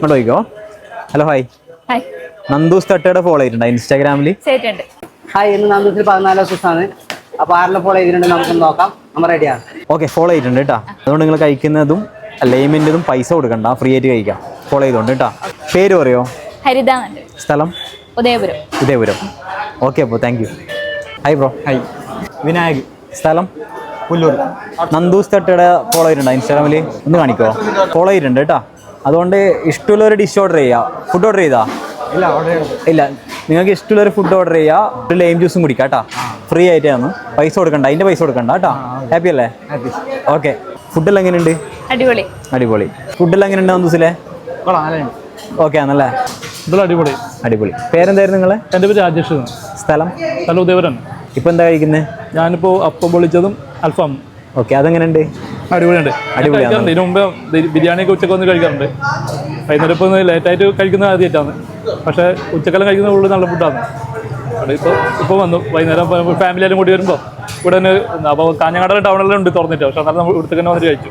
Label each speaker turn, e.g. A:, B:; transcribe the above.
A: ഇങ്ങോട്ട് പോയിക്കോ. Hello hi.
B: Hi.
A: Nandus തട്ടയുടെ ഫോളോ ചെയ്തിട്ടുണ്ടോ ഇൻസ്റ്റാഗ്രാമിൽ?
B: ചെയ്തിട്ടുണ്ട്.
C: ഹായ്, ഇന്ന് നന്ദൂസിൽ 14 ദിവസമാണ്. അപ്പോൾ ആരെല്ലാം ഫോളോ ചെയ്തിട്ടുണ്ട് നമുക്ക് നോക്കാം. നമ്മൾ റെഡിയാണ്.
A: ഓക്കെ, ഫോളോ ചെയ്തിട്ടുണ്ട് കേട്ടോ. അതുകൊണ്ട് നിങ്ങൾ കഴിക്കുന്നതും ലെയ്മിൻ്റെതും പൈസ കൊടുക്കണ്ട, ഫ്രീ ആയിട്ട് കഴിക്കാം. ഫോളോ ചെയ്തോണ്ട് കേട്ടോ. പേര് പറയോ?
B: ഹരിത എന്നുണ്ട്.
A: സ്ഥലം?
B: ഉദയപുരം.
A: ഉദയപുരം. ഓക്കെ അപ്പോൾ thank you. Hi bro.
D: Hi.
A: Vinayak. സ്ഥലം?
D: പുല്ലൂർ.
A: നന്ദൂസ് തട്ടയുടെ ഫോളോ ചെയ്തിട്ടുണ്ടോ ഇൻസ്റ്റാഗ്രാമിൽ? ഒന്ന് കാണിക്കോ. ഫോളോ ചെയ്തിട്ടുണ്ട് കേട്ടോ. അതുകൊണ്ട് ഇഷ്ടമുള്ളൊരു ഡിഷ് ഓർഡർ ചെയ്യുക. ഫുഡ് ഓർഡർ ചെയ്താ? ഇല്ല, നിങ്ങൾക്ക് ഇഷ്ടമുള്ളൊരു ഫുഡ് ഓർഡർ ചെയ്യുക. ഒരു ലൈം ജ്യൂസും കുടിക്കാം കേട്ടോ. ഫ്രീ ആയിട്ടാണ്, പൈസ കൊടുക്കണ്ട. അതിൻ്റെ പൈസ കൊടുക്കണ്ട കേട്ടോ. ഹാപ്പി അല്ലേ? ഓക്കെ. ഫുഡെല്ലാം എങ്ങനെയുണ്ട്?
B: അടിപൊളി.
A: അടിപൊളി. ഫുഡെല്ലാം എങ്ങനെയുണ്ട് നന്ദൂസിലെ? ഓക്കെ ആണല്ലേ?
D: അടിപൊളി.
A: അടിപൊളി. പേരെന്തായിരുന്നു നിങ്ങളെ?
D: എൻ്റെ പേര് രാജേഷ്.
A: സ്ഥലം?
D: സ്ഥലം ഉദയപുരം.
A: ഇപ്പം എന്താ കഴിക്കുന്നത്?
D: ഞാനിപ്പോൾ അപ്പം പൊളിച്ചതും അൽഫാം.
A: ഓക്കെ, അതെങ്ങനെയുണ്ട്?
D: അടിപൊളിയുണ്ട്.
A: അടിപൊളിയാണ്.
D: കഴിക്കാറുണ്ട്. ഇതിനു മുമ്പ് ബിരിയാണിയൊക്കെ ഉച്ചക്ക് വന്ന് കഴിക്കാറുണ്ട്. വൈകുന്നേരം ഇപ്പോൾ ഒന്ന് ലേറ്റായിട്ട് കഴിക്കുന്നത് ആദ്യമായിട്ടാണ്. പക്ഷേ ഉച്ചക്കെല്ലാം കഴിക്കുന്ന ഉള്ളിൽ നല്ല ഫുഡാണ്. അവിടെ ഇപ്പോൾ വന്നു വൈകുന്നേരം ഫാമിലിയെല്ലാം കൂടി വരുമ്പോൾ ഇവിടെ തന്നെ അപ്പോൾ കാഞ്ഞങ്ങാട് ടൗണിലെല്ലാം ഉണ്ട് തുറന്നിട്ട്. പക്ഷേ എന്നാലും നമ്മൾ ഇവിടുത്തെ തന്നെ വന്നിട്ട് കഴിച്ചു.